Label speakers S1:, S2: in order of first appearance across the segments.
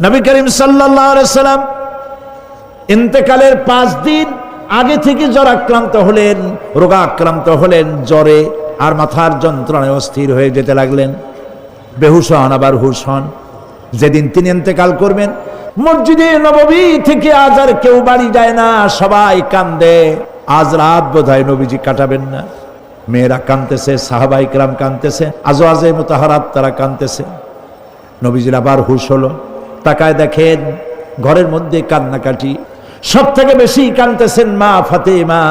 S1: নবী করিম সাল্লাল্লাহু আলাইহি সাল্লাম ইন্তেকালের ৫ দিন আগে থেকে জ্বরাক্রান্ত হলেন, রোগাক্রান্ত হলেন, জ্বরে আর মাথার যন্ত্রণায় অস্থির হয়ে যেতে লাগলেন। বেহুশ হন, আবার হুশ হন। যেদিন তিনি ইন্তেকাল করবেন, মসজিদে নববী থেকে আজ আর কেউ বাড়ি যায় না, সবাই কান্দে। আজ রাত বোধহয় নবীজি কাটাবেন না। মেয়েরা কাঁদতেছে, সাহাবায়ে কেরাম কাঁদতেছে, আজওয়াজে মুতাহারাত তারা কাঁদতেছে। নবীজির আবার হুশ হলো, তাকায় দেখেন ঘরের মধ্যে কান্নাকাটি। সব থেকে বেশি কাঁদতেছেন মা ফাতেমা।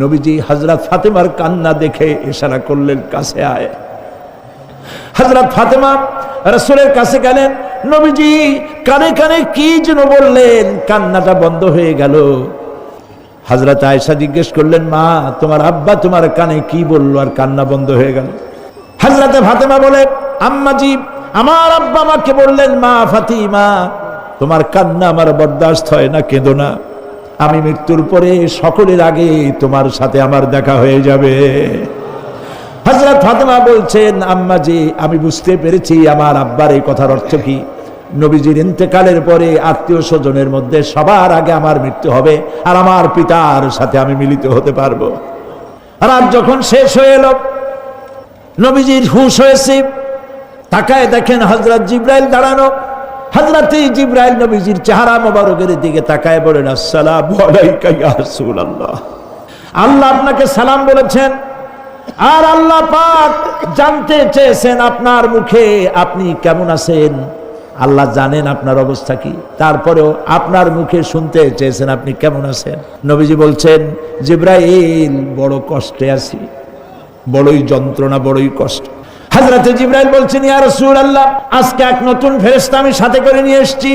S1: নবীজি হযরত ফাতেমার কান্না দেখে ইশারা করলেন, কাছে আয়। হযরত ফাতেমা রাসূলের কাছে গেলেন। নবীজি কানে কানে কি যেন বললেন, কান্নাটা বন্ধ হয়ে গেল। হযরত আয়েশা জিজ্ঞেস করলেন, মা তোমার আব্বা তোমার কানে কি বললো আর কান্না বন্ধ হয়ে গেল? হযরত ফাতেমা বলে, আম্মাজি আমার আব্বা আমাকে বললেন, মা ফাতিমা তোমার কান্না আমার বরদাস্ত হয় না, কেঁদো না। আমি মৃত্যুর পরে সকলের আগে তোমার সাথে আমার দেখা হয়ে যাবে। হযরত ফাতেমা বলছেন, আম্মাজি আমি বুঝতে পেরেছি আমার আব্বার এই কথার অর্থ কি। নবীজির ইন্তেকালের পরে আত্মীয় স্বজনের মধ্যে সবার আগে আমার মৃত্যু হবে আর আমার পিতার সাথে আমি মিলিত হতে পারবো। রাত যখন শেষ হয়ে এলো, নবীজির হুঁশ হয়েছে। তাকায় দেখেন হযরত জিবরাইল দাঁড়ানো। হযরত জিবরাইল নবীজির চেহারা মোবারকের দিকে তাকায় বলেন, আসসালামু আলাইকা ইয়া রাসূলুল্লাহ। আল্লাহ আপনাকে সালাম বলেছেন, আর আল্লাহ পাক জানতে চেয়েছেন আপনার মুখে আপনি কেমন আছেন। আল্লাহ জানেন আপনার অবস্থা কি, তারপরেও আপনার মুখে শুনতে চেয়েছেন আপনি কেমন আছেন। নবীজি বলছেন, জিবরাইল বড় কষ্টে আছি, বড়ই যন্ত্রণা, বড়ই কষ্ট। হযরত জিবরাইল বলছেন, ইয়া রাসূলুল্লাহ আজকে এক নতুন ফেরেশতা আমি সাথে করে নিয়ে এসেছি।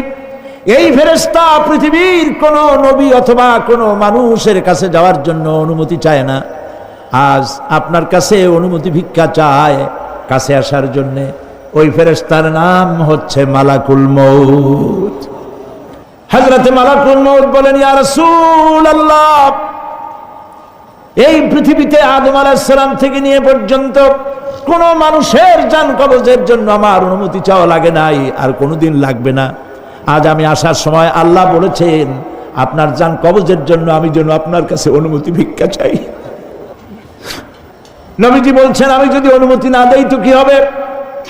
S1: এই ফেরেশতা পৃথিবীর কোন নবী অথবা কোন মানুষের কাছে যাওয়ার জন্য অনুমতি চায় না। আজ আপনার কাছে অনুমতি ভিক্ষা চায় কাছে আসার জন্য। ওই ফেরেশতার নাম হচ্ছে মালাকুল মউত। হযরত মালাকুল মউত বলেন, ইয়া রাসূলুল্লাহ এই পৃথিবীতে আদম আলাইহিস সালাম থেকে নিয়ে পর্যন্ত কোন মানুষের জান কবজের জন্য আমার অনুমতি চাওয়া লাগে নাই, আর কোনোদিন লাগবে না। আজ আমি আসার সময় আল্লাহ বলেছেন আপনার জান কবজের জন্য আমি যেন আপনার কাছে অনুমতি ভিক্ষা চাই। নবীজি বলছেন, আমি যদি অনুমতি না দেই তো কি হবে?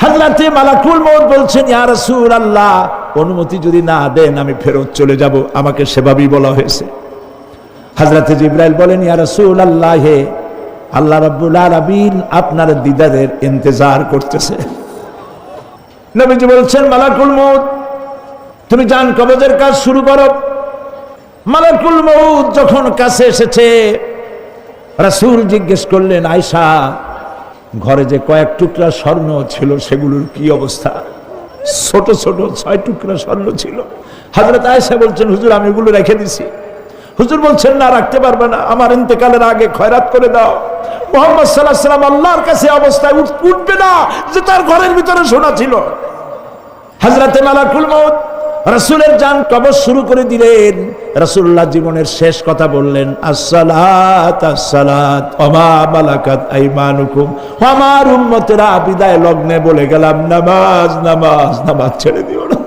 S1: হযরত মালাকুল মউত বলছেন, ইয়া রাসূলুল্লাহ অনুমতি যদি না দেন আমি ফেরত চলে যাব, আমাকে সেভাবেই বলা হয়েছে। হযরত জিবরাইল বলেন, ইয়া রাসূলুল্লাহ আল্লাহ রাব্বুল আলামিন আপনার দিদারের ইন্তজার করতেছে। নবীজি বলছেন, মালাকুল মউত তুমি জান কবজের কাজ শুরু করো। মালাকুল মউত যখন কাছে এসেছে, রাসূল জিজ্ঞেস করলেন, আয়েশা ঘরে যে কয়েক টুকরা স্বর্ণ ছিল সেগুলোর কি অবস্থা? ছোট ছোট 6 টুকরা স্বর্ণ ছিল। হযরত আয়েশা বলছেন, হুজুর আমি এগুলো রেখে দিছি। হুজুর বলছেন, না রাখতে পারবে না, আমার ইন্তেকালের আগে খয়রাত করে দাও। মুহাম্মদ সাল্লাল্লাহু আলাইহি ওয়াসাল্লাম আল্লাহর কাছে অবস্থায় উঠবে না যে তার ঘরের ভিতরে সোনা ছিল। হযরত মালাকুল মউত রাসূলের জান কবজ শুরু করে দিলেন। রাসূলুল্লাহ জীবনের শেষ কথা বললেন, আসসালাত আসসালাত ওয়া মা মালাকাত আইমানুকুম। আমার উম্মতেরা বিদায় লগ্নে বলে গেলাম, নামাজ নামাজ নামাজ ছেড়ে দিও না।